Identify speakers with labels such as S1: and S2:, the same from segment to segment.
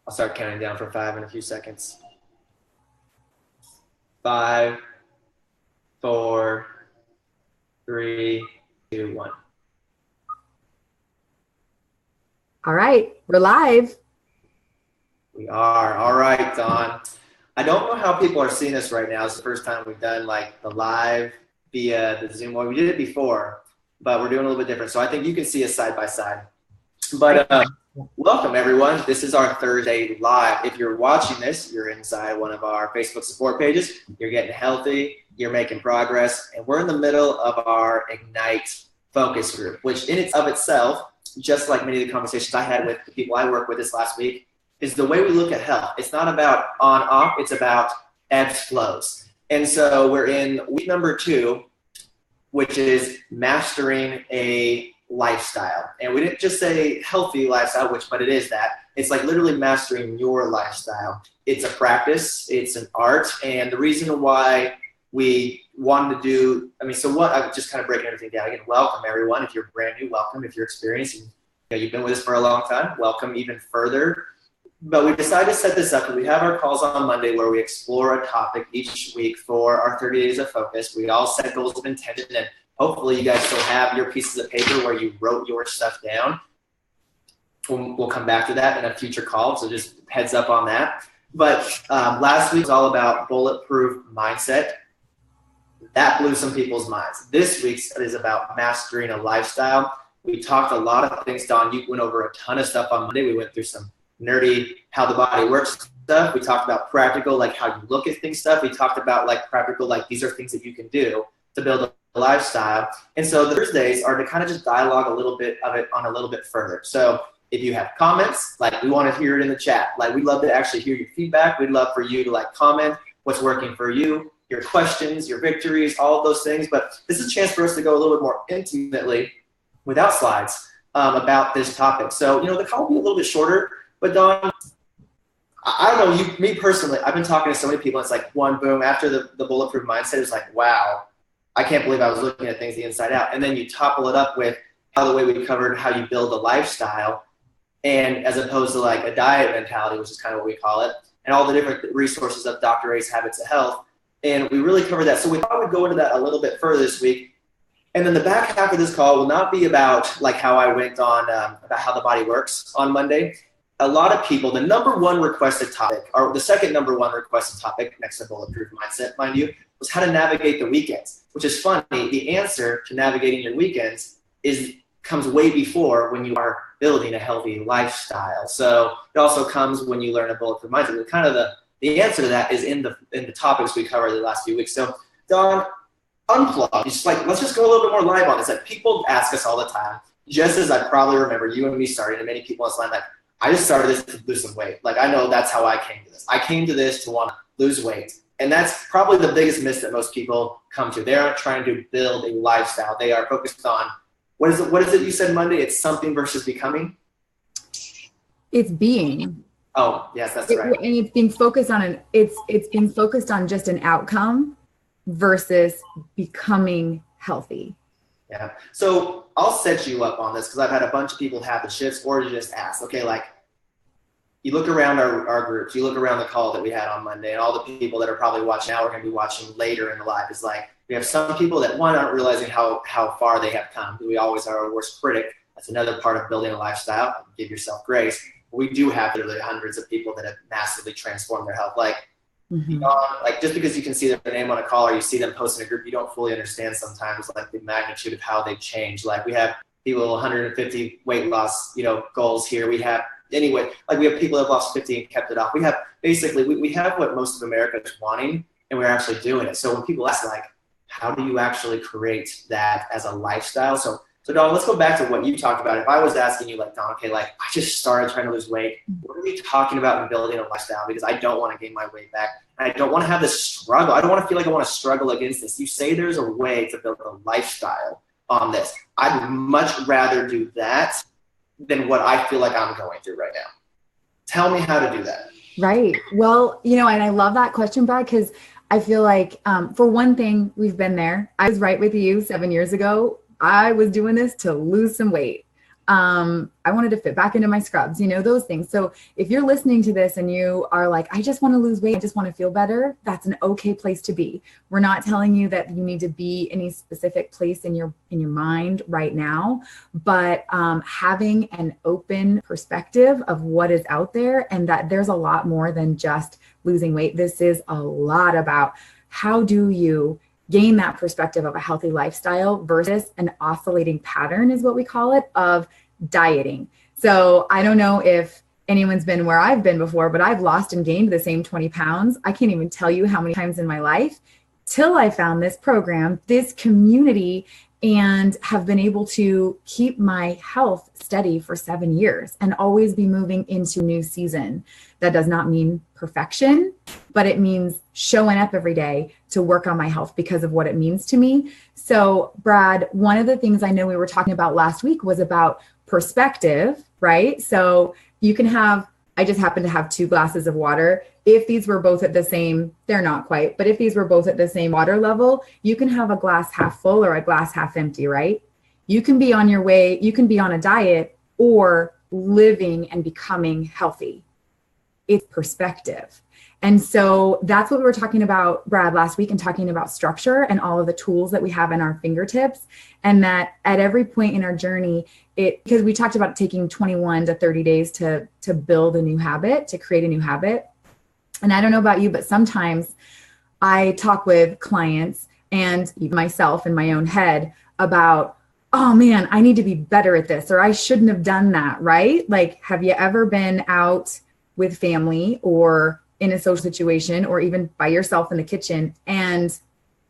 S1: I'll start counting down from 5 in a few seconds. 5, 4, 3, 2, 1.
S2: All right, we're live.
S1: We are. All right, Dawn. I don't know how people are seeing us right now. It's the first time we've done like the live via the Zoom. Well, we did it before, but we're doing a little bit different. So I think you can see us side by side. But welcome, everyone. This is our Thursday live. If you're watching this, you're inside one of our Facebook support pages. You're getting healthy. You're making progress. And we're in the middle of our Ignite focus group, which in its of itself, just like many of the conversations I had with the people I work with this last week, is the way we look at health. It's not about on, off. It's about ebbs, flows. And so we're in week number 2, which is mastering a lifestyle. And we didn't just say healthy lifestyle, but it is that. It's like literally mastering your lifestyle. It's a practice, it's an art. And the reason why we wanted to do, I'm just kind of breaking everything down. Again, welcome everyone. If you're brand new, welcome. If you're experienced and you've been with us for a long time, welcome even further. But we decided to set this up because we have our calls on Monday where we explore a topic each week for our 30 days of focus. We all set goals of intention, and hopefully you guys still have your pieces of paper where you wrote your stuff down. We'll come back to that in a future call, so just heads up on that. But last week was all about bulletproof mindset. That blew some people's minds. This week's is about mastering a lifestyle. We talked a lot of things, Don. You went over a ton of stuff on Monday. We went through some nerdy how the body works stuff. We talked about practical, like how you look at things stuff. We talked about like practical, like these are things that you can do to build a lifestyle. And so the Thursdays are to kind of just dialogue a little bit of it on a little bit further. So if you have comments, like we want to hear it in the chat. Like we'd love to actually hear your feedback. We'd love for you to like comment what's working for you, your questions, your victories, all of those things. But this is a chance for us to go a little bit more intimately without slides about this topic. So, the call will be a little bit shorter. But Dawn, I don't know, me personally, I've been talking to so many people, it's like one boom, after the bulletproof mindset, it's like, wow, I can't believe I was looking at things the inside out. And then you topple it up with how the way we covered how you build a lifestyle, and as opposed to like a diet mentality, which is kind of what we call it, and all the different resources of Dr. A's Habits of Health. And we really covered that. So we thought we'd go into that a little bit further this week. And then the back half of this call will not be about like how I went on, about how the body works on Monday. A lot of people, the number one requested topic, or the second number one requested topic next to bulletproof mindset, mind you, was how to navigate the weekends, which is funny. The answer to navigating your weekends comes way before when you are building a healthy lifestyle. So it also comes when you learn a bulletproof mindset. And kind of the answer to that is in the topics we covered the last few weeks. So Dawn, unplug. Just like, let's just go a little bit more live on this. Like people ask us all the time, just as I probably remember you and me starting, and many people on this line, like, I just started this to lose some weight. Like I know that's how I came to this. I came to this to want to lose weight. And that's probably the biggest miss that most people come to. They aren't trying to build a lifestyle. They are focused on, what is it you said Monday? It's something versus becoming?
S2: It's being.
S1: Oh, yes, that's right.
S2: And it's being focused on it's been focused on just an outcome versus becoming healthy.
S1: Yeah. So I'll set you up on this because I've had a bunch of people have the shifts or just ask, okay, like you look around our groups, you look around the call that we had on Monday, and all the people that are probably watching now, we're going to be watching later in the live, is like we have some people that, one, aren't realizing how far they have come. We always are our worst critic. That's another part of building a lifestyle. Give yourself grace. We do have literally hundreds of people that have massively transformed their health. Like, like just because you can see their name on a call or you see them post in a group, you don't fully understand sometimes like the magnitude of how they've changed. Like we have people 150 weight loss, goals here. We have we have people that have lost 50 and kept it off. We have basically, we have what most of America is wanting, and we're actually doing it. So when people ask like, how do you actually create that as a lifestyle? So Dawn, let's go back to what you talked about. If I was asking you like, Dawn, okay, like I just started trying to lose weight. What are we talking about in building a lifestyle? Because I don't want to gain my weight back. And I don't want to have this struggle. I don't want to feel like I want to struggle against this. You say there's a way to build a lifestyle on this. I'd much rather do that than what I feel like I'm going through right now. Tell me how to do that.
S2: Right. Well, and I love that question, Brad, because I feel like, for one thing, we've been there. I was right with you 7 years ago. I was doing this to lose some weight. I wanted to fit back into my scrubs, those things. So if you're listening to this and you are like, I just want to lose weight, I just want to feel better, that's an okay place to be. We're not telling you that you need to be any specific place in your mind right now, but having an open perspective of what is out there, and that there's a lot more than just losing weight. This is a lot about how do you gain that perspective of a healthy lifestyle versus an oscillating pattern, is what we call it, of dieting. So I don't know if anyone's been where I've been before, but I've lost and gained the same 20 pounds. I can't even tell you how many times in my life till I found this program, this community, and have been able to keep my health steady for 7 years and always be moving into new season. That does not mean perfection, but it means showing up every day to work on my health because of what it means to me. So, Brad, one of the things I know we were talking about last week was about perspective, right? So you can have, I just happen to have 2 glasses of water. If these were both at the same, they're not quite, but if these were both at the same water level, you can have a glass half full or a glass half empty, right? You can be on your way, you can be on a diet or living and becoming healthy. It's perspective. And so that's what we were talking about, Brad, last week, and talking about structure and all of the tools that we have in our fingertips. And that at every point in our journey, because we talked about taking 21 to 30 days to build a new habit, to create a new habit. And I don't know about you, but sometimes I talk with clients and even myself in my own head about, oh man, I need to be better at this, or I shouldn't have done that, right? Like, have you ever been out with family or in a social situation or even by yourself in the kitchen and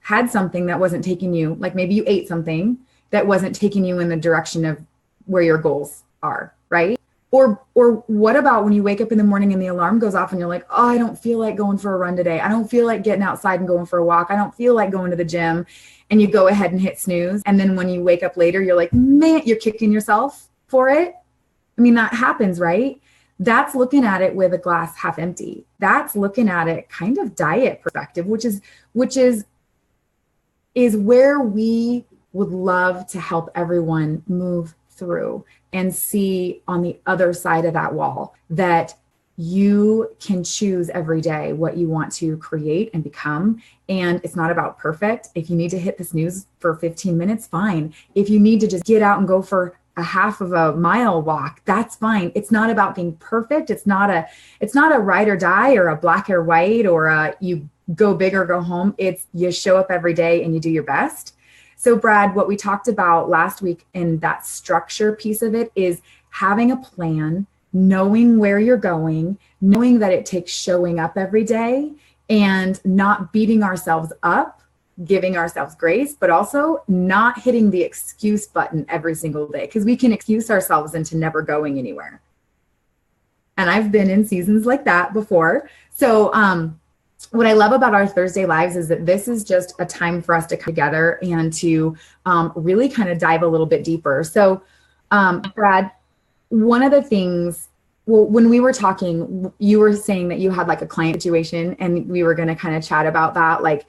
S2: had something that wasn't taking you, like maybe you ate something that wasn't taking you in the direction of where your goals are, right? Or what about when you wake up in the morning and the alarm goes off and you're like, oh, I don't feel like going for a run today. I don't feel like getting outside and going for a walk. I don't feel like going to the gym. And you go ahead and hit snooze. And then when you wake up later, you're like, man, you're kicking yourself for it. I mean, that happens, right? That's looking at it with a glass half empty. That's looking at it kind of diet perspective, which is where we would love to help everyone move through and see on the other side of that wall that you can choose every day what you want to create and become. And it's not about perfect. If you need to hit the snooze for 15 minutes, fine. If you need to just get out and go for a half of a mile walk, that's fine. It's not about being perfect. It's not a ride or die or a black or white or a you go big or go home. It's you show up every day and you do your best. So Brad, what we talked about last week in that structure piece of it is having a plan, knowing where you're going, knowing that it takes showing up every day and not beating ourselves up, giving ourselves grace, but also not hitting the excuse button every single day, because we can excuse ourselves into never going anywhere. And I've been in seasons like that before. So what I love about our Thursday lives is that this is just a time for us to come together and to really kind of dive a little bit deeper. So Brad, one of the things, well, when we were talking, you were saying that you had like a client situation and we were going to kind of chat about that. Like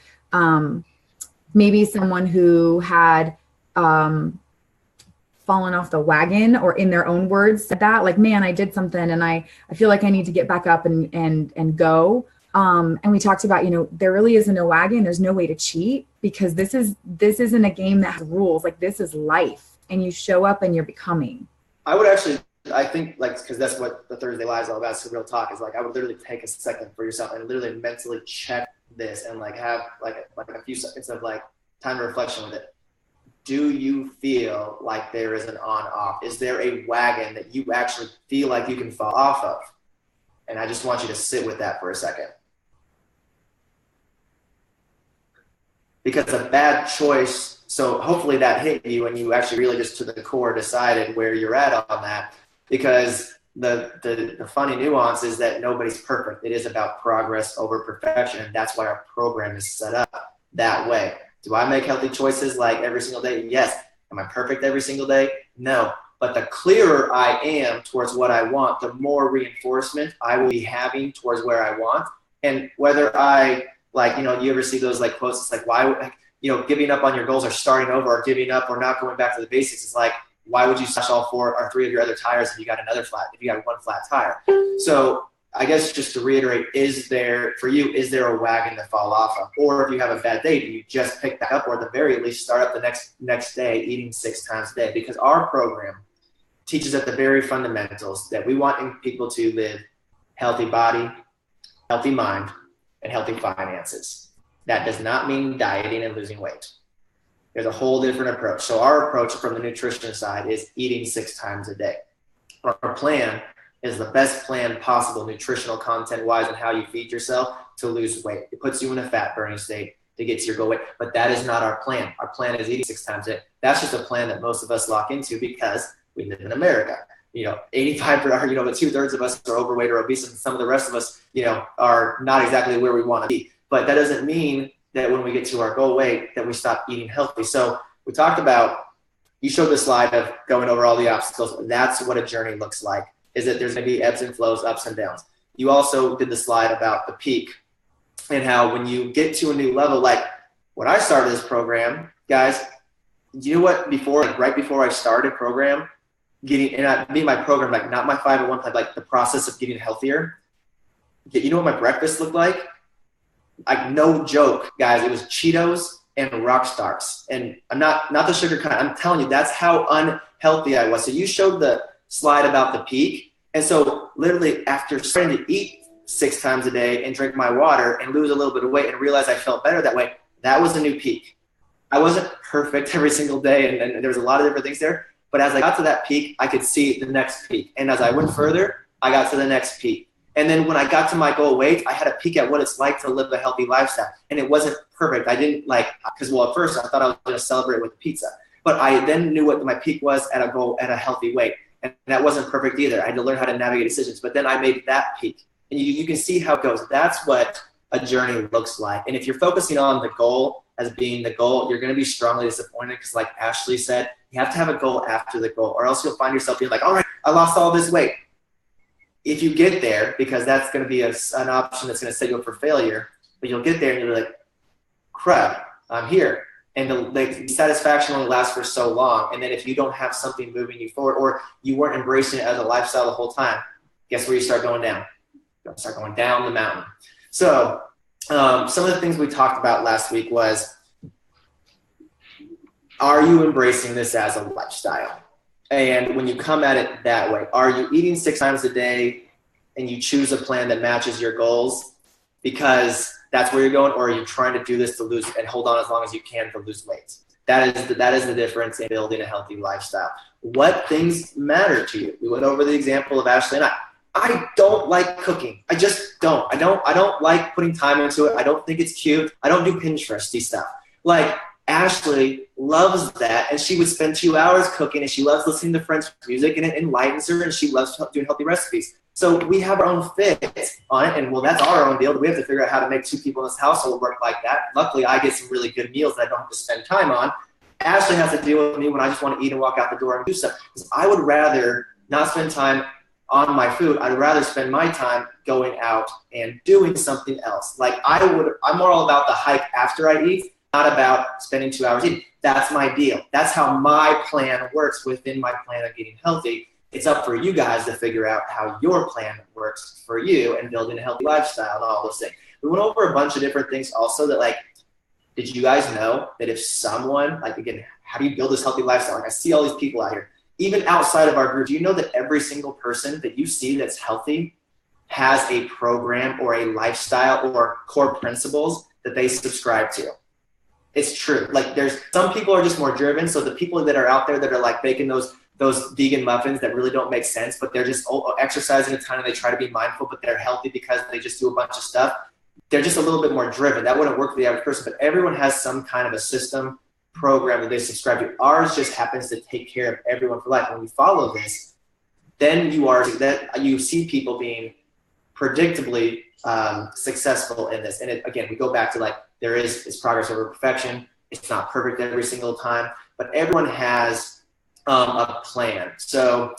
S2: maybe someone who had fallen off the wagon, or in their own words said that, like, man, I did something and I feel like I need to get back up and go. And we talked about, there really isn't a wagon. There's no way to cheat, because this isn't a game that has rules. Like, this is life, and you show up and you're becoming.
S1: I think, like, because that's what the Thursday Live is all about. So real talk is like, I would literally take a second for yourself and literally mentally check this and like have like a few seconds of like time of reflection with it. Do you feel like there is an on-off? Is there a wagon that you actually feel like you can fall off of? And I just want you to sit with that for a second. Because a bad choice, so hopefully that hit you and you actually really just to the core decided where you're at on that. Because the funny nuance is that nobody's perfect. It is about progress over perfection. And that's why our program is set up that way. Do I make healthy choices like every single day? Yes. Am I perfect every single day? No. But the clearer I am towards what I want, the more reinforcement I will be having towards where I want. And whether I, like, you ever see those like quotes, it's like, why, giving up on your goals or starting over or giving up or not going back to the basics. It's like, why would you slash all 4 or 3 of your other tires if you got one flat tire? So I guess just to reiterate, is there a wagon to fall off of? Or if you have a bad day, do you just pick back up, or at the very least start up the next day eating 6 times a day? Because our program teaches at the very fundamentals that we want people to live healthy body, healthy mind, and healthy finances. That does not mean dieting and losing weight. There's a whole different approach. So our approach from the nutrition side is eating 6 times a day. Our plan is the best plan possible, nutritional content wise, and how you feed yourself to lose weight. It puts you in a fat burning state to get to your goal weight, but that is not our plan. Our plan is eating 6 times a day. That's just a plan that most of us lock into because we live in America. 85%, the 2/3 of us are overweight or obese, and some of the rest of us, are not exactly where we want to be. But that doesn't mean that when we get to our goal weight that we stop eating healthy. So we talked about, you showed the slide of going over all the obstacles. That's what a journey looks like, is that there's going to be ebbs and flows, ups and downs. You also did the slide about the peak and how when you get to a new level, like when I started this program, guys, you know what, right before I started program, my program, like not my 501 plan, like the process of getting healthier, you know what my breakfast looked like? Like, no joke, guys, it was Cheetos and Rock Stars. And I'm not the sugar kind. I'm telling you, that's how unhealthy I was. So you showed the slide about the peak. And so literally after starting to eat 6 times a day and drink my water and lose a little bit of weight and realize I felt better that way, that was a new peak. I wasn't perfect every single day, and there was a lot of different things there. But as I got to that peak, I could see the next peak. And as I went further, I got to the next peak. And then when I got to my goal weight, I had a peek at what it's like to live a healthy lifestyle. And it wasn't perfect. I didn't because at first I thought I was going to celebrate with pizza. But I then knew what my peak was at a healthy weight. And that wasn't perfect either. I had to learn how to navigate decisions. But then I made that peak. And you can see how it goes. That's what a journey looks like. And if you're focusing on the goal as being the goal, you're going to be strongly disappointed because, like Ashley said, you have to have a goal after the goal, or else you'll find yourself being like, all right, I lost all this weight. If you get there, because that's going to be an option that's going to set you up for failure, but you'll get there and you'll be like, crap, I'm here. And the satisfaction only lasts for so long. And then if you don't have something moving you forward, or you weren't embracing it as a lifestyle the whole time, guess where you start going down? You start going down the mountain. So some of the things we talked about last week was, are you embracing this as a lifestyle? And when you come at it that way, are you eating 6 times a day and you choose a plan that matches your goals because that's where you're going, or are you trying to do this to lose and hold on as long as you can to lose weight? That is the difference in building a healthy lifestyle. What things matter to you? We went over the example of Ashley and I. I don't like cooking. I just don't. I don't like putting time into it. I don't think it's cute. I don't do Pinteresty stuff. Like, Ashley loves that, and she would spend 2 hours cooking, and she loves listening to French music, and it enlightens her, and she loves doing healthy recipes. So we have our own fit on it, and well, that's our own deal. We have to figure out how to make 2 people in this household work like that. Luckily, I get some really good meals that I don't have to spend time on. Ashley has to deal with me when I just want to eat and walk out the door and do stuff. Because I would rather not spend time on my food. I'd rather spend my time going out and doing something else. Like, I'm more all about the hike after I eat, not about spending 2 hours eating. That's my deal. That's how my plan works within my plan of eating healthy. It's up for you guys to figure out how your plan works for you and building a healthy lifestyle and all those things. We went over a bunch of different things also that, like, did you guys know that if someone, like, again, how do you build this healthy lifestyle? Like, I see all these people out here, even outside of our group. Do you know that every single person that you see that's healthy has a program or a lifestyle or core principles that they subscribe to? It's true. Like, there's some people are just more driven. So the people that are out there that are like baking those vegan muffins that really don't make sense, but they're just exercising a ton and they try to be mindful, but they're healthy because they just do a bunch of stuff. They're just a little bit more driven. That wouldn't work for the average person, but everyone has some kind of a system program that they subscribe to. Ours just happens to take care of everyone for life. When you follow this, then you see people being predictably successful in this. And again, we go back to, like, there is progress over perfection. It's not perfect every single time, but everyone has a plan. So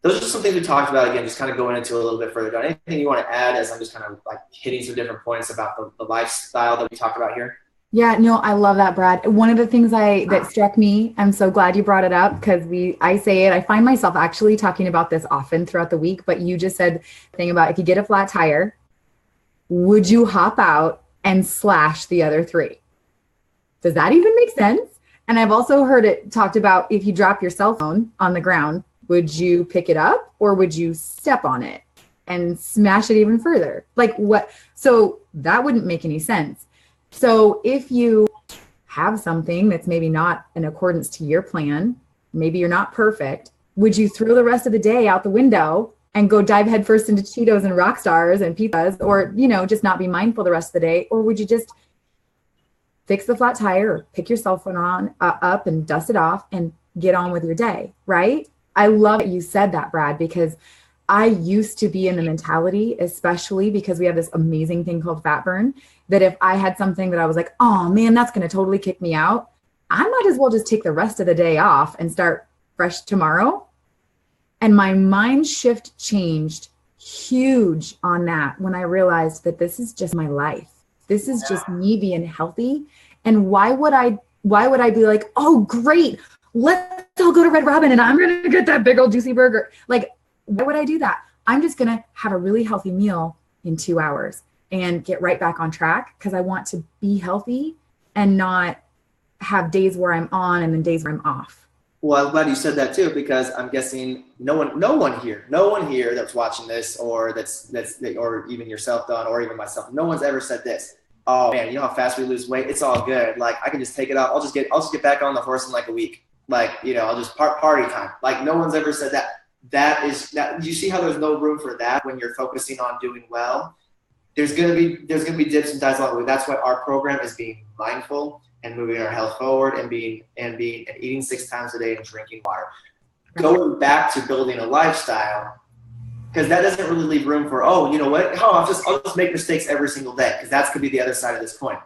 S1: those are some things we talked about. Again, just kind of going into a little bit further. Anything you want to add as I'm just kind of like hitting some different points about the lifestyle that we talked about here?
S2: Yeah, no, I love that, Brad. One of the things that struck me, I'm so glad you brought it up because I say it, I find myself actually talking about this often throughout the week, but you just said the thing about if you get a flat tire, would you hop out and slash the other three? Does that even make sense? And I've also heard it talked about if you drop your cell phone on the ground, would you pick it up or would you step on it and smash it even further? Like what? So that wouldn't make any sense. So if you have something that's maybe not in accordance to your plan, maybe you're not perfect, would you throw the rest of the day out the window and go dive headfirst into Cheetos and rock stars and pizzas, or, just not be mindful the rest of the day? Or would you just fix the flat tire or pick your cell phone up and dust it off and get on with your day, right? I love that you said that, Brad, because I used to be in the mentality, especially because we have this amazing thing called fat burn, that if I had something that I was like, oh man, that's going to totally kick me out, I might as well just take the rest of the day off and start fresh tomorrow. And my mind shift changed huge on that when I realized that this is just my life. This is just me being healthy. And why would I be like, oh, great, let's all go to Red Robin and I'm going to get that big old juicy burger. Like, why would I do that? I'm just going to have a really healthy meal in 2 hours and get right back on track because I want to be healthy and not have days where I'm on and then days where I'm off.
S1: Well, I'm glad you said that too, because I'm guessing no one here that's watching this, or or even yourself, Don, or even myself, no one's ever said this. Oh man, you know how fast we lose weight? It's all good. Like I can just take it off. I'll just get back on the horse in like a week. Like, I'll just party time. Like no one's ever said that. That you see how there's no room for that when you're focusing on doing well. There's gonna be dips and dives along the way. That's why our program is being mindful and moving our health forward and eating 6 times a day and drinking water. Going back to building a lifestyle, because that doesn't really leave room for, oh, you know what? Oh, I'll just make mistakes every single day, because that's gonna be the other side of this coin.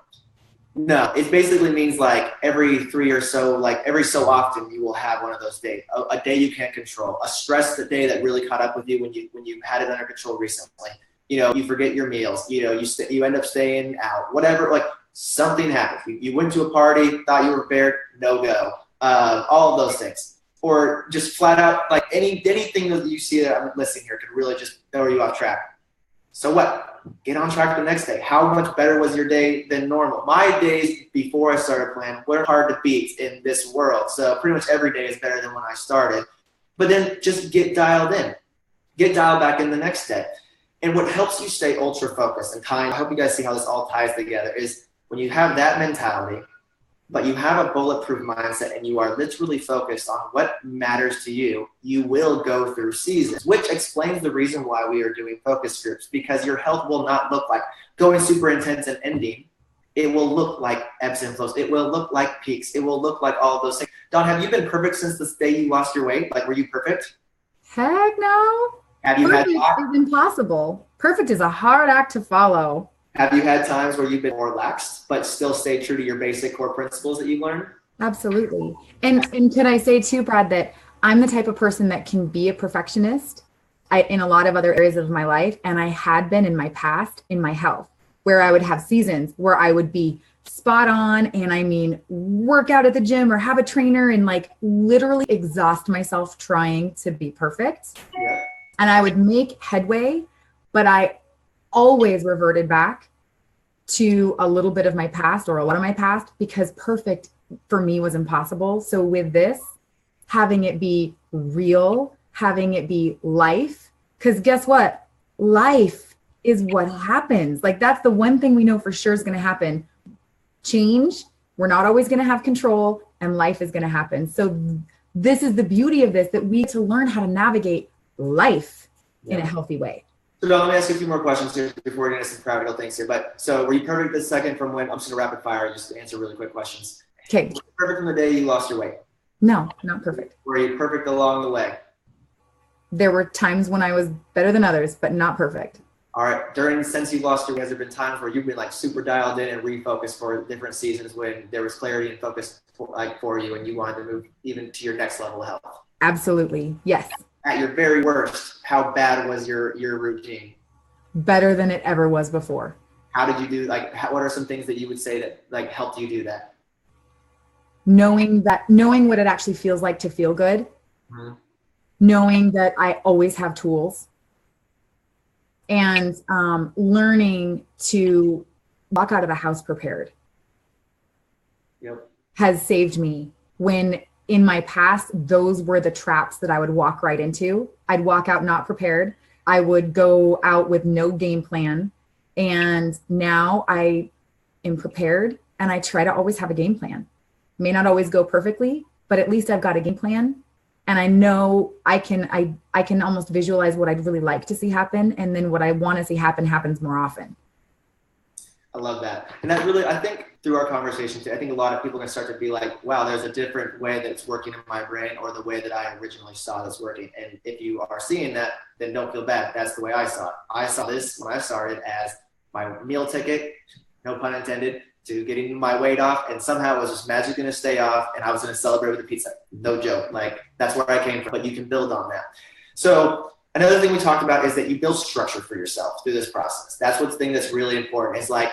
S1: No, it basically means like every so often you will have one of those days. A day you can't control, a stress day that really caught up with you when you had it under control recently. You forget your meals. You end up staying out. Whatever, like something happened. You went to a party, thought you were prepared, no go. All of those things, or just flat out like anything that you see that I'm listing here could really just throw you off track. So what? Get on track the next day. How much better was your day than normal? My days before I started playing were hard to beat in this world. So pretty much every day is better than when I started. But then just get dialed in. Get dialed back in the next day. And what helps you stay ultra focused and kind, I hope you guys see how this all ties together, is when you have that mentality, but you have a bulletproof mindset and you are literally focused on what matters to you, you will go through seasons, which explains the reason why we are doing focus groups, because your health will not look like going super intense and ending. It will look like ebbs and flows. It will look like peaks. It will look like all of those things. Don, have you been perfect since the day you lost your weight? Like, were you perfect?
S2: Heck no.
S1: Have you
S2: Perfect is impossible. Perfect is a hard act to follow.
S1: Have you had times where you've been more relaxed, but still stay true to your basic core principles that you've learned?
S2: Absolutely. And can I say too, Brad, that I'm the type of person that can be a perfectionist in a lot of other areas of my life. And I had been in my past in my health, where I would have seasons where I would be spot on. And I mean, work out at the gym or have a trainer and like literally exhaust myself trying to be perfect.
S1: Yeah.
S2: And I would make headway, but I always reverted back to a little bit of my past or a lot of my past, because perfect for me was impossible. So with this, having it be real, having it be life, because guess what? Life is what happens. Like that's the one thing we know for sure is going to happen. Change. We're not always going to have control, and life is going to happen. So this is the beauty of this, that we need to learn how to navigate life in a healthy way.
S1: So Don, let me ask you a few more questions here before we get into some practical things here. But so were you perfect the second from when, I'm just going to rapid fire, just to answer really quick questions.
S2: Okay.
S1: Were you perfect from the day you lost your weight?
S2: No, not perfect.
S1: Were you perfect along the way?
S2: There were times when I was better than others, but not perfect.
S1: All right. Since you lost your weight, has there been times where you've been like super dialed in and refocused for different seasons when there was clarity and focus for you and you wanted to move even to your next level of health?
S2: Absolutely. Yes.
S1: At your very worst, how bad was your routine?
S2: Better than it ever was before.
S1: how did you do, like, what are some things that you would say that like helped you do that?
S2: Knowing what it actually feels like to feel good,
S1: Mm-hmm.
S2: knowing that I always have tools, and learning to walk out of the house prepared.
S1: Yep.
S2: Has saved me when in my past, those were the traps that I would walk right into. I'd walk out not prepared. I would go out with no game plan. And now I am prepared and I try to always have a game plan. May not always go perfectly, but at least I've got a game plan. And I know I can almost visualize what I'd really like to see happen. And then what I want to see happen happens more often.
S1: I love that. And that really, I think through our conversation too, I think a lot of people can start to be like, wow, there's a different way that it's working in my brain or the way that I originally saw this working. And if you are seeing that, then don't feel bad. That's the way I saw it. I saw this when I started as my meal ticket, no pun intended, to getting my weight off. And somehow it was just magically going to stay off and I was going to celebrate with a pizza. No joke. Like that's where I came from, but you can build on that. So another thing we talked about is that you build structure for yourself through this process. That's one thing that's really important. It's like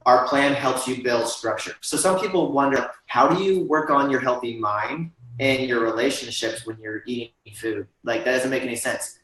S1: our plan helps you build structure. So some people wonder, how do you work on your healthy mind and your relationships when you're eating food? Like that doesn't make any sense.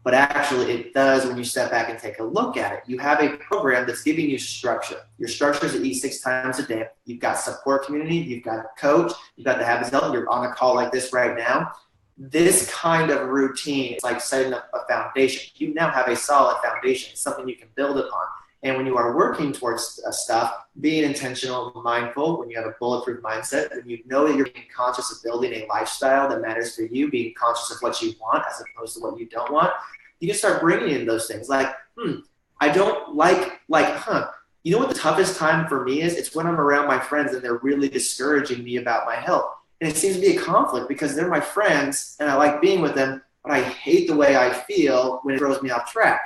S1: But actually it does when you step back and take a look at it. You have a program that's giving you structure. Your structure is to eat 6 times a day. You've got support community. You've got a coach. You've got the habits health. You're on a call like this right now. This kind of routine is like setting up a foundation. You now have a solid foundation, something you can build upon. And when you are working towards stuff, being intentional, mindful, when you have a bulletproof mindset, when you know that you're being conscious of building a lifestyle that matters for you, being conscious of what you want as opposed to what you don't want, you can start bringing in those things like, I don't you know what the toughest time for me is? It's when I'm around my friends and they're really discouraging me about my health. And it seems to be a conflict because they're my friends and I like being with them, but I hate the way I feel when it throws me off track.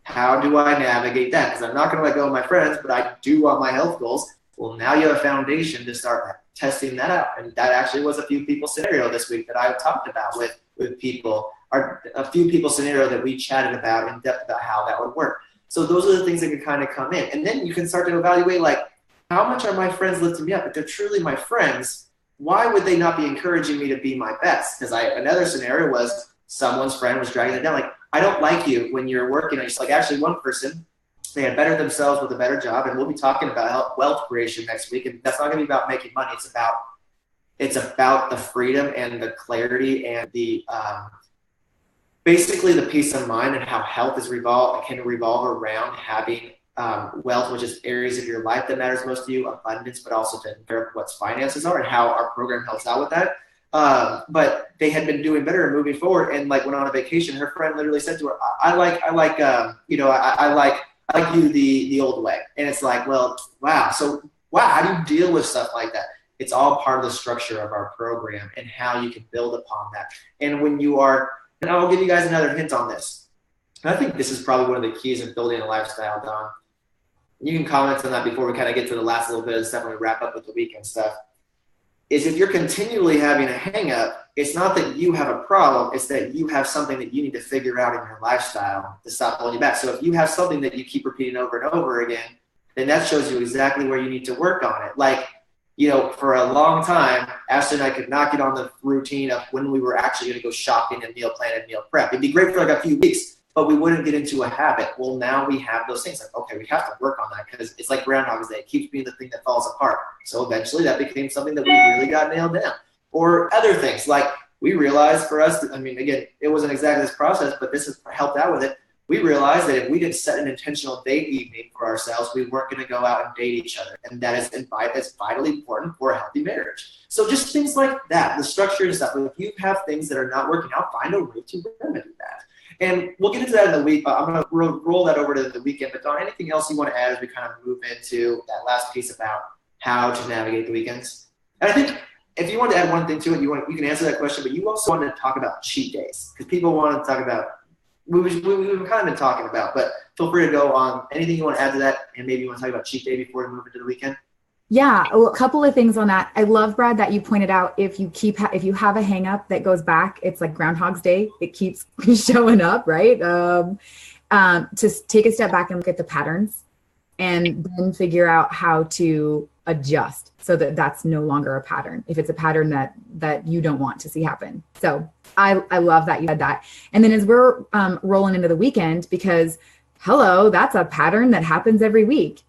S1: How do I navigate that? Because I'm not going to let go of my friends, but I do want my health goals. Well, now you have a foundation to start testing that out. And that actually was a few people scenario this week that I talked about with people, or a few people scenario that we chatted about in depth about how that would work. So those are the things that can kind of come in. And then you can start to evaluate, like, how much are my friends lifting me up? If they're truly my friends, why would they not be encouraging me to be my best? Because another scenario was someone's friend was dragging them down. Like, I don't like you when you're working. It's like actually one person, they had bettered themselves with a better job. And we'll be talking about wealth creation next week. And that's not going to be about making money. It's about the freedom and the clarity and the basically the peace of mind and how health can revolve around having wealth, which is areas of your life that matters most to you, abundance, but also taking care of what finances are and how our program helps out with that. But they had been doing better and moving forward, and like went on a vacation. Her friend literally said to her, "I like you the old way." And it's like, well, wow. So wow, how do you deal with stuff like that? It's all part of the structure of our program and how you can build upon that. And when you are, and I'll give you guys another hint on this. And I think this is probably one of the keys of building a lifestyle, Don. You can comment on that before we kind of get to the last little bit of stuff when we wrap up with the weekend stuff. Is if you're continually having a hang up, it's not that you have a problem, it's that you have something that you need to figure out in your lifestyle to stop holding you back. So if you have something that you keep repeating over and over again, then that shows you exactly where you need to work on it. Like, for a long time, Ashton and I could not get on the routine of when we were actually going to go shopping and meal plan and meal prep. It'd be great for like a few weeks, but we wouldn't get into a habit. Well, now we have those things. Like, okay, we have to work on that because it's like Groundhog's Day. It keeps being the thing that falls apart. So eventually that became something that we really got nailed down. Or other things like we realized for us, again, it wasn't exactly this process, but this has helped out with it. We realized that if we didn't set an intentional date evening for ourselves, we weren't going to go out and date each other. And that is vitally important for a healthy marriage. So just things like that, the structure and stuff. If you have things that are not working out, find a way to remedy that. And we'll get into that in the week. I'm going to roll that over to the weekend. But Don, anything else you want to add as we kind of move into that last piece about how to navigate the weekends? And I think if you want to add one thing to it, you can answer that question. But you also want to talk about cheat days because people want to talk about we've kind of been talking about. But feel free to go on anything you want to add to that, and maybe you want to talk about cheat day before we move into the weekend.
S2: Yeah, a couple of things on that. I love, Brad, that you pointed out if you have a hang up that goes back, it's like Groundhog's Day. It keeps showing up, right? To take a step back and look at the patterns and then figure out how to adjust so that that's no longer a pattern, if it's a pattern that you don't want to see happen. So I love that you said that. And then as we're rolling into the weekend, because hello, that's a pattern that happens every week.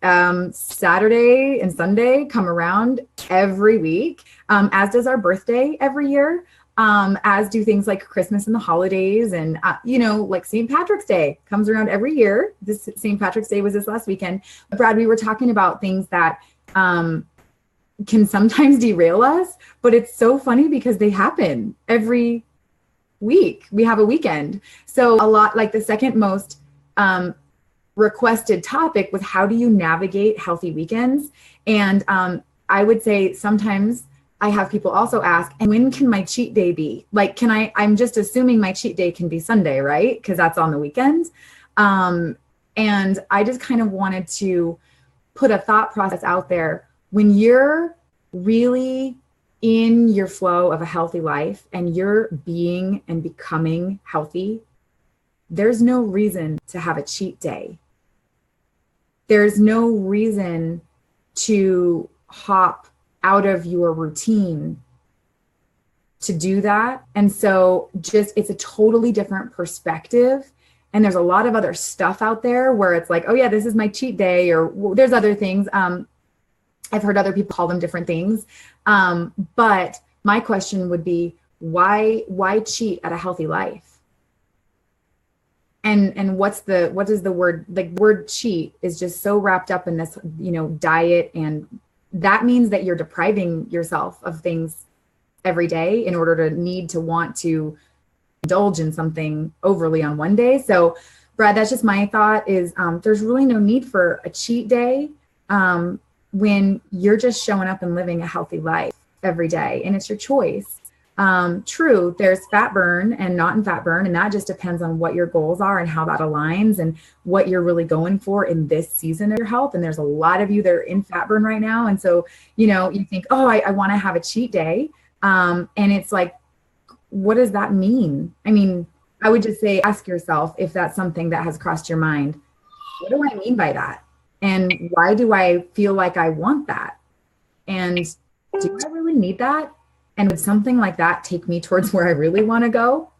S2: Saturday and Sunday come around every week, as does our birthday every year, as do things like Christmas and the holidays. And, like St. Patrick's Day comes around every year. This St. Patrick's Day was this last weekend. Brad, we were talking about things that can sometimes derail us, but it's so funny because they happen every week. We have a weekend. So a lot, like the second most requested topic was, how do you navigate healthy weekends? And I would say sometimes I have people also ask, and when can my cheat day be? Like, I'm just assuming my cheat day can be Sunday, right? Because that's on the weekends. And I just kind of wanted to put a thought process out there. When you're really in your flow of a healthy life and you're being and becoming healthy, there's no reason to have a cheat day. There's no reason to hop out of your routine to do that. And so it's a totally different perspective. And there's a lot of other stuff out there where it's like, oh yeah, this is my cheat day, or there's other things. I've heard other people call them different things. But my question would be, why cheat at a healthy life? And what is the word, like word cheat is just so wrapped up in this, diet. And that means that you're depriving yourself of things every day in order to want to indulge in something overly on one day. So Brad, that's just my thought is, there's really no need for a cheat day when you're just showing up and living a healthy life every day, and it's your choice. True, there's fat burn and not in fat burn, and that just depends on what your goals are and how that aligns and what you're really going for in this season of your health. And there's a lot of you that are in fat burn right now. And so, you think, oh, I want to have a cheat day. And it's like, what does that mean? I mean, I would just say, ask yourself if that's something that has crossed your mind. What do I mean by that? And why do I feel like I want that? And do I really need that? And would something like that take me towards where I really want to go?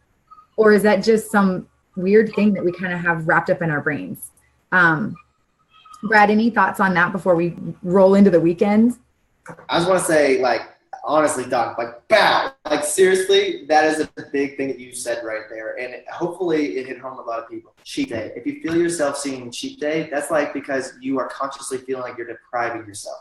S2: Or is that just some weird thing that we kind of have wrapped up in our brains? Brad, any thoughts on that before we roll into the weekend?
S1: I just want to say, honestly, Doc, bow. Seriously, that is a big thing that you said right there. And hopefully it hit home with a lot of people. Cheat day. If you feel yourself seeing cheat day, that's because you are consciously feeling like you're depriving yourself.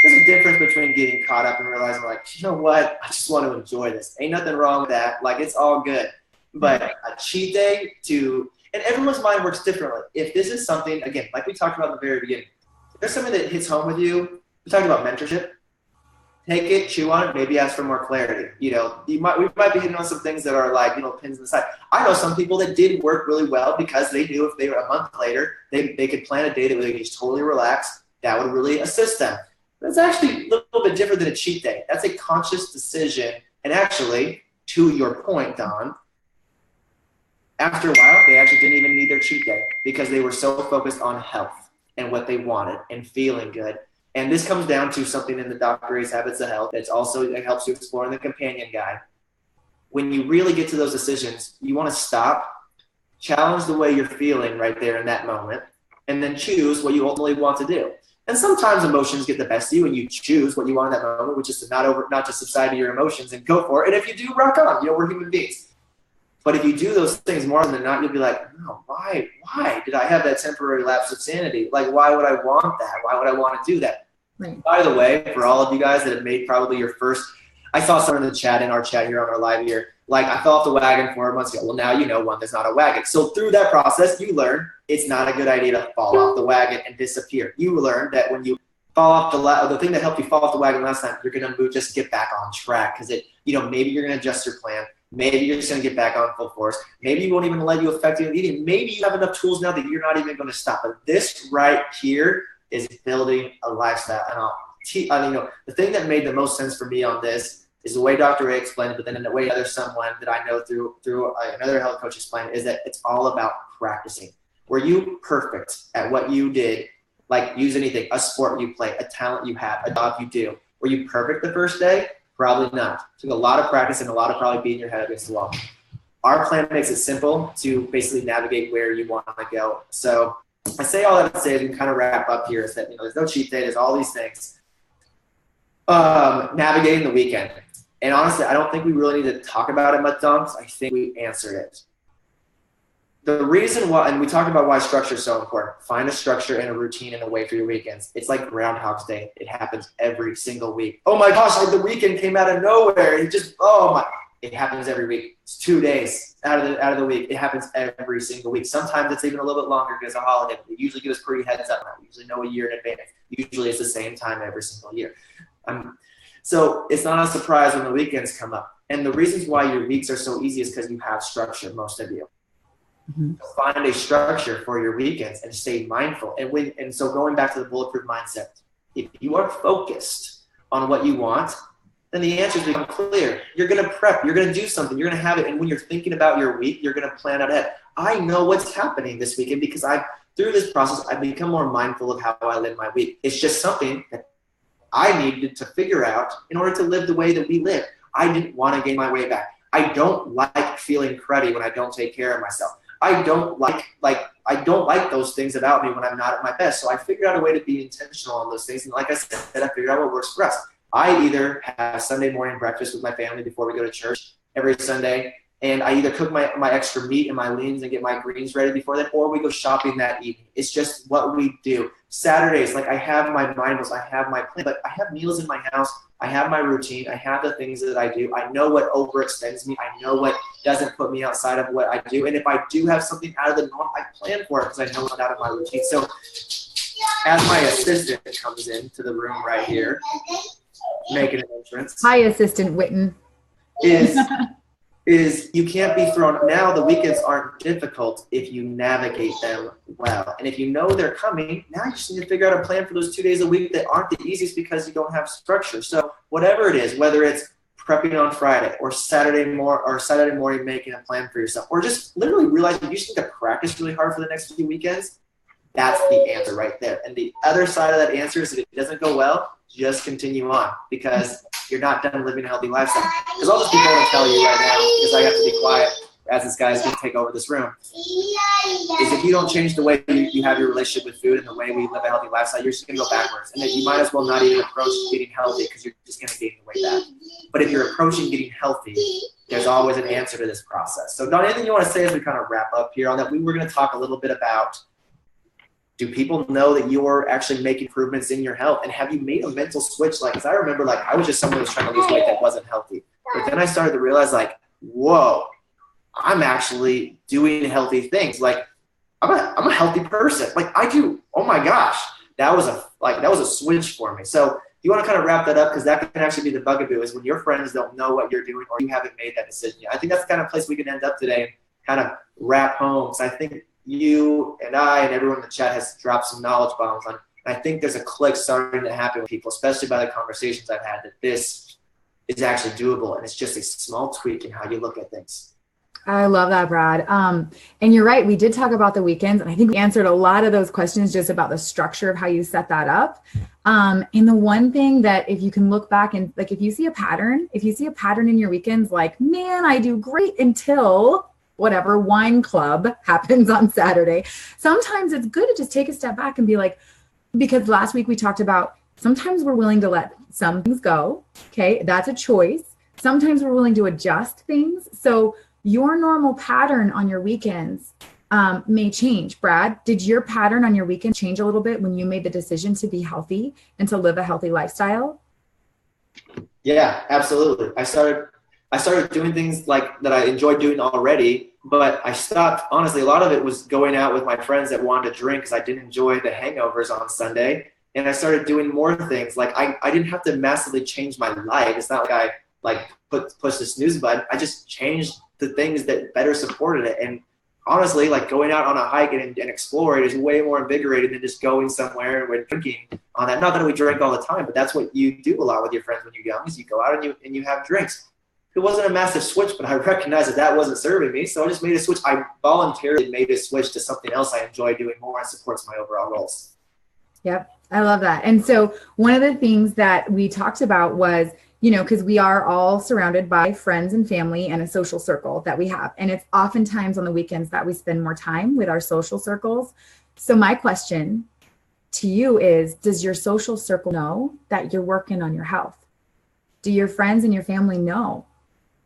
S1: There's a difference between getting caught up and realizing, you know what? I just want to enjoy this. Ain't nothing wrong with that. It's all good. But a cheat day and everyone's mind works differently. If this is something, again, like we talked about in the very beginning, if there's something that hits home with you, we talked about mentorship. Take it, chew on it, maybe ask for more clarity. We might be hitting on some things that are pins in the side. I know some people that did work really well because they knew if they were a month later, they could plan a day that would just totally relax. That would really assist them. That's actually a little bit different than a cheat day. That's a conscious decision. And actually, to your point, Don, after a while, they actually didn't even need their cheat day because they were so focused on health and what they wanted and feeling good. And this comes down to something in the Dr. Gray's Habits of Health. It helps you explore in the companion guide. When you really get to those decisions, you want to stop, challenge the way you're feeling right there in that moment, and then choose what you ultimately want to do. And sometimes emotions get the best of you and you choose what you want in that moment, which is to not to subside to your emotions and go for it. And if you do, rock on. We're human beings. But if you do those things more than not, you'll be like, no, why did I have that temporary lapse of sanity? Why would I want that? Why would I want to do that? Right. By the way, for all of you guys that have made probably your first, I saw someone in the chat, in our chat here on our live here, I fell off the wagon 4 months ago. Well, now you know one, there's not a wagon. So through that process, you learn it's not a good idea to fall off the wagon and disappear. You learn that when you fall off the thing that helped you fall off the wagon last time, you're going to just get back on track because maybe you're going to adjust your plan. Maybe you're just going to get back on full force. Maybe you won't even let you affect your eating. Maybe you have enough tools now that you're not even going to stop. But this right here is building a lifestyle. And the thing that made the most sense for me on this is the way Dr. Ray explained it, but then in the way someone that I know through another health coach explained it, is that it's all about practicing. Were you perfect at what you did Like use anything, a sport you play, a talent you have, a job you do. Were you perfect the first day? Probably not. It took a lot of practice and a lot of probably beating your head against the wall. Our plan makes it simple to basically navigate where you want to go. So I say all that to say, as we can kind of wrap up here, is that there's no cheat day, there's all these things. Navigating the weekend. And honestly, I don't think we really need to talk about it much, Dunks. I think we answered it. The reason why, and we talked about why structure is so important. Find a structure and a routine and a way for your weekends. It's like Groundhog's Day. It happens every single week. Oh my gosh, like the weekend came out of nowhere. It happens every week. It's 2 days out of the week. It happens every single week. Sometimes it's even a little bit longer because of a holiday. They usually give us pretty heads up now. We usually know a year in advance. Usually it's the same time every single year. So it's not a surprise when the weekends come up. And the reasons why your weeks are so easy is because you have structure, most of you. Mm-hmm. Find a structure for your weekends and stay mindful. And so going back to the bulletproof mindset, if you are focused on what you want, then the answers become clear. You're going to prep. You're going to do something. You're going to have it. And when you're thinking about your week, you're going to plan out ahead. I know what's happening this weekend because through this process, I've become more mindful of how I live my week. It's just something that I needed to figure out in order to live the way that we live. I didn't want to gain my way back. I don't like feeling cruddy when I don't take care of myself. I don't like those things about me when I'm not at my best. So I figured out a way to be intentional on those things. And like I said, I figured out what works for us. I either have Sunday morning breakfast with my family before we go to church every Sunday, and I either cook my extra meat and my leans and get my greens ready before that, or we go shopping that evening. It's just what we do. Saturdays, like I have my mindfulness, I have my plan, but I have meals in my house. I have my routine. I have the things that I do. I know what overextends me. I know what doesn't put me outside of what I do. And if I do have something out of the norm, I plan for it because I know it's out of my routine. So as my assistant comes into the room right here, making an entrance.
S2: Hi, Assistant Witten.
S1: Is you can't be thrown. Now the weekends aren't difficult if you navigate them well. And if you know they're coming, now you just need to figure out a plan for those 2 days a week that aren't the easiest because you don't have structure. So whatever it is, whether it's prepping on Friday or Saturday morning making a plan for yourself, or just literally realizing you just need to practice really hard for the next few weekends, that's the answer right there. And the other side of that answer is if it doesn't go well, just continue on because you're not done living a healthy lifestyle. Because I'll just be going to tell you right now, because I have to be quiet as this guy's going to take over this room, is if you don't change the way you have your relationship with food and the way we live a healthy lifestyle, you're just going to go backwards. And then you might as well not even approach getting healthy because you're just going to gain the weight back. But if you're approaching getting healthy, there's always an answer to this process. So Don, anything you want to say as we kind of wrap up here on that? We were going to talk a little bit about, do people know that you're actually making improvements in your health? And have you made a mental switch? Like, because I remember, like, I was just someone who was trying to lose weight that wasn't healthy. But then I started to realize, like, whoa, I'm actually doing healthy things. Like, I'm a healthy person. Like, I do. Oh my gosh, that was a switch for me. So you want to kind of wrap that up because that can actually be the bugaboo is when your friends don't know what you're doing or you haven't made that decision yet. I think that's the kind of place we can end up today and kind of wrap home. So I think you and I and everyone in the chat has dropped some knowledge bombs on. And I think there's a click starting to happen with people, especially by the conversations I've had, that this is actually doable. And it's just a small tweak in how you look at things.
S2: I love that, Brad. And you're right. We did talk about the weekends, and I think we answered a lot of those questions just about the structure of how you set that up. And the one thing that if you can look back and like, if you see a pattern in your weekends, like, man, I do great until whatever wine club happens on Saturday. Sometimes it's good to just take a step back and be like, because last week we talked about sometimes we're willing to let some things go. Okay. That's a choice. Sometimes we're willing to adjust things. So your normal pattern on your weekends may change. Brad, did your pattern on your weekend change a little bit when you made the decision to be healthy and to live a healthy lifestyle?
S1: Yeah, absolutely. I started doing things like that I enjoyed doing already, but I stopped. Honestly, a lot of it was going out with my friends that wanted to drink because I didn't enjoy the hangovers on Sunday. And I started doing more things. Like I didn't have to massively change my life. It's not like I push the snooze button. I just changed the things that better supported it. And honestly, like going out on a hike and exploring is way more invigorating than just going somewhere and drinking on that. Not that we drink all the time, but that's what you do a lot with your friends when you're young is you go out and you have drinks. It wasn't a massive switch, but I recognized that wasn't serving me. So I just made a switch. I voluntarily made a switch to something else I enjoy doing more and supports my overall goals.
S2: Yep. I love that. And so one of the things that we talked about was, because we are all surrounded by friends and family and a social circle that we have. And it's oftentimes on the weekends that we spend more time with our social circles. So my question to you is, does your social circle know that you're working on your health? Do your friends and your family know?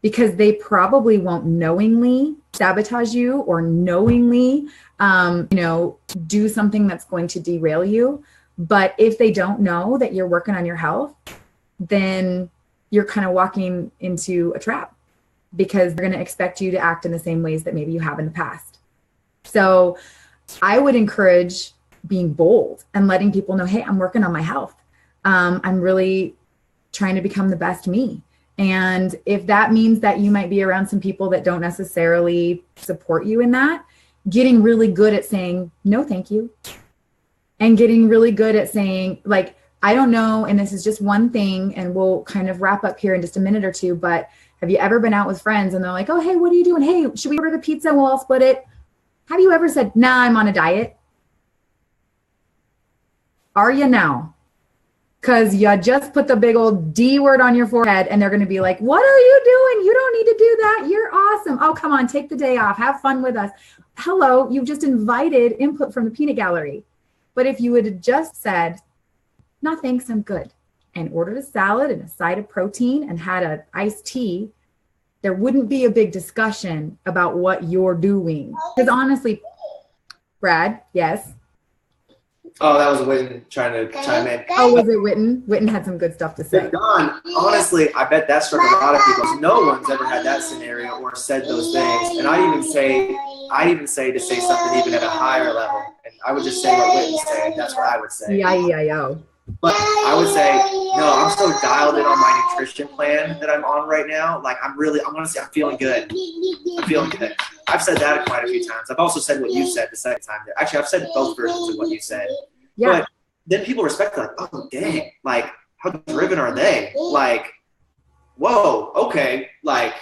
S2: Because they probably won't knowingly sabotage you or knowingly, do something that's going to derail you. But if they don't know that you're working on your health, then you're kind of walking into a trap, because they're going to expect you to act in the same ways that maybe you have in the past. So I would encourage being bold and letting people know, hey, I'm working on my health. I'm really trying to become the best me. And if that means that you might be around some people that don't necessarily support you in that, getting really good at saying, no, thank you. And getting really good at saying, like, I don't know, and this is just one thing, and we'll kind of wrap up here in just a minute or two, but have you ever been out with friends and they're like, oh, hey, what are you doing? Hey, should we order the pizza and we'll all split it? Have you ever said, nah, I'm on a diet? Are you now? Because you just put the big old D word on your forehead, and they're going to be like, what are you doing? You don't need to do that. You're awesome. Oh, come on, take the day off. Have fun with us. Hello, you've just invited input from the peanut gallery. But if you had just said, no, thanks, I'm good, and ordered a salad and a side of protein and had an iced tea, there wouldn't be a big discussion about what you're doing. Because honestly, Brad, yes.
S1: Oh, that was Witten trying to chime in.
S2: Oh, was it Witten? Witten had some good stuff to say.
S1: Don, honestly, I bet that struck a lot of people. No one's ever had that scenario or said those things. And I'd even say to say something even at a higher level. And I would just say what Witten said. That's what I would say.
S2: Yeah.
S1: But I would say, no, I'm so dialed in on my nutrition plan that I'm on right now. Like, I want to say I'm feeling good. I'm feeling good. I've said that quite a few times. I've also said what you said the second time. Actually, I've said both versions of what you said.
S2: Yeah.
S1: But then people respect it, like, oh, dang, like, how driven are they? Like, whoa, okay, like,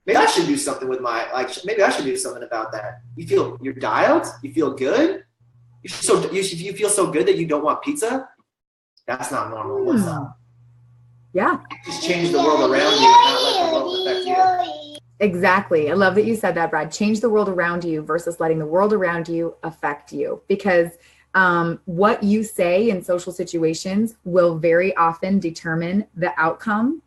S1: maybe I should do something with maybe I should do something about that. You're dialed? You feel good? You feel so good that you don't want pizza? That's not normal. What's up?
S2: Yeah.
S1: Just change the world around you and not let the world affect you.
S2: Exactly. I love that you said that, Brad. Change the world around you versus letting the world around you affect you. Because what you say in social situations will very often determine the outcome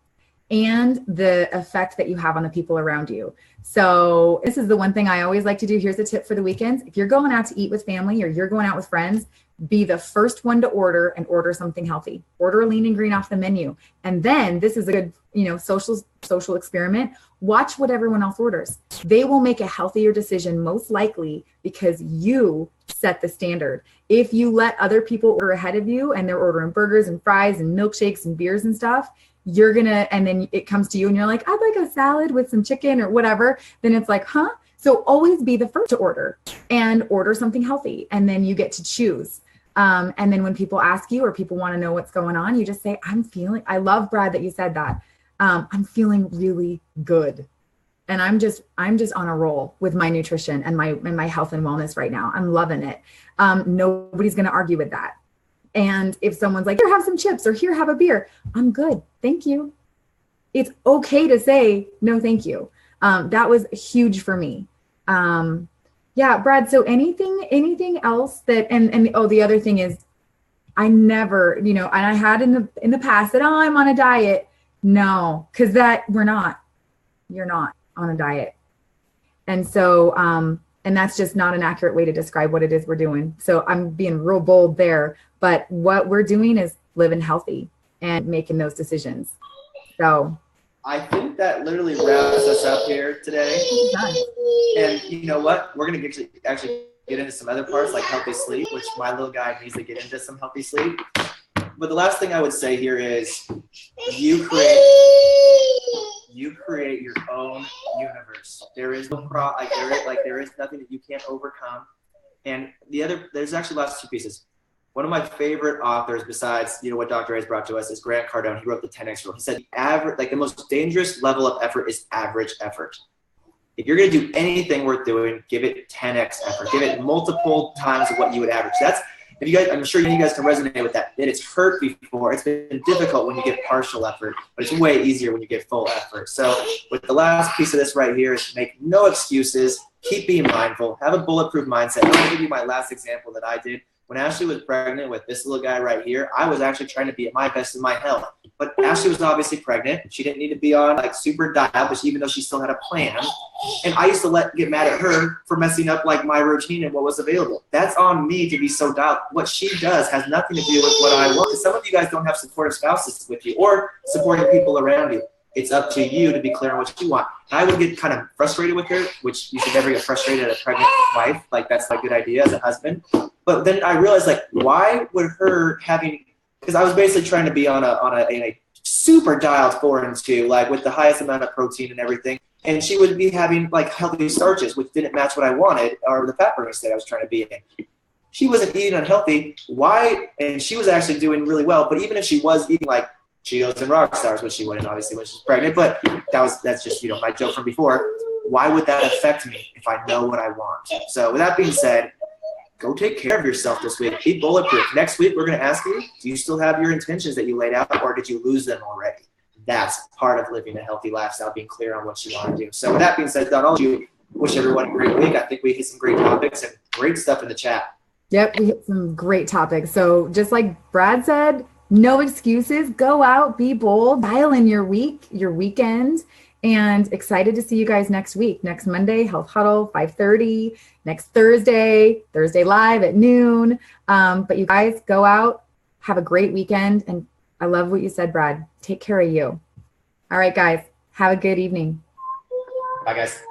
S2: and the effect that you have on the people around you. So this is the one thing I always like to do. Here's a tip for the weekends. If you're going out to eat with family or you're going out with friends, be the first one to order and order something healthy. Order a lean and green off the menu. And then this is a good, social experiment. Watch what everyone else orders. They will make a healthier decision most likely because you set the standard. If you let other people order ahead of you and they're ordering burgers and fries and milkshakes and beers and stuff, and then it comes to you and you're like, I'd like a salad with some chicken or whatever. Then it's like, huh? So always be the first to order and order something healthy. And then you get to choose. And then when people ask you or people want to know what's going on, you just say, I love, Brad, that you said that. I'm feeling really good. And I'm just on a roll with my nutrition and my health and wellness right now. I'm loving it. Nobody's going to argue with that. And if someone's like, here, have some chips, or here, have a beer, I'm good. Thank you. It's okay to say, no, thank you. That was huge for me. Yeah, Brad. So anything else that, the other thing is I never, and I had in the past that, I'm on a diet. No, because you're not on a diet. And so, and that's just not an accurate way to describe what it is we're doing. So I'm being real bold there, but what we're doing is living healthy and making those decisions. So
S1: I think that literally wraps us up here today. And you know what? We're going to actually get into some other parts like healthy sleep, which my little guy needs to get into some healthy sleep. But the last thing I would say here is you create your own universe. There is no there is nothing that you can't overcome. And there's actually lots of two pieces. One of my favorite authors, besides what Dr. A's brought to us, is Grant Cardone. He wrote the 10X rule. He said the most dangerous level of effort is average effort. If you're going to do anything worth doing, give it 10X effort. Give it multiple times of what you would average. if you guys, I'm sure you guys can resonate with that. It's hurt before. It's been difficult when you get partial effort, but it's way easier when you get full effort. So with the last piece of this right here is make no excuses, keep being mindful, have a bulletproof mindset. I'm gonna give you my last example that I did. When Ashley was pregnant with this little guy right here, I was actually trying to be at my best in my health. But Ashley was obviously pregnant. She didn't need to be on like super diet, but even though she still had a plan. And I used to get mad at her for messing up like my routine and what was available. That's on me to be so dialed. What she does has nothing to do with what I want. Some of you guys don't have supportive spouses with you or supporting people around you. It's up to you to be clear on what you want. And I would get kind of frustrated with her, which you should never get frustrated at a pregnant wife. Like that's not a good idea as a husband. But then I realized, like, why would her having, because I was basically trying to be on a super dialed 4 and 2, like with the highest amount of protein and everything. And she would be having like healthy starches, which didn't match what I wanted, or the fat burning state I was trying to be in. She wasn't eating unhealthy. Why? And she was actually doing really well. But even if she was eating like Cheetos and rock stars, which she wouldn't obviously when she's pregnant, but that's just, my joke from before. Why would that affect me if I know what I want? So with that being said, go take care of yourself this week. Be bulletproof. Next week, we're going to ask you, do you still have your intentions that you laid out, or did you lose them already? That's part of living a healthy lifestyle, being clear on what you want to do. So with that being said, Don, I'll wish everyone a great week. I think we hit some great topics and great stuff in the chat.
S2: Yep, we hit some great topics. So just like Brad said, no excuses. Go out, be bold, dial in your week, your weekend, and excited to see you guys next week. Next Monday, Health Huddle, 5:30. Next Thursday Live at noon. But you guys go out, have a great weekend. And I love what you said, Brad. Take care of you. All right, guys, have a good evening.
S1: Bye, guys.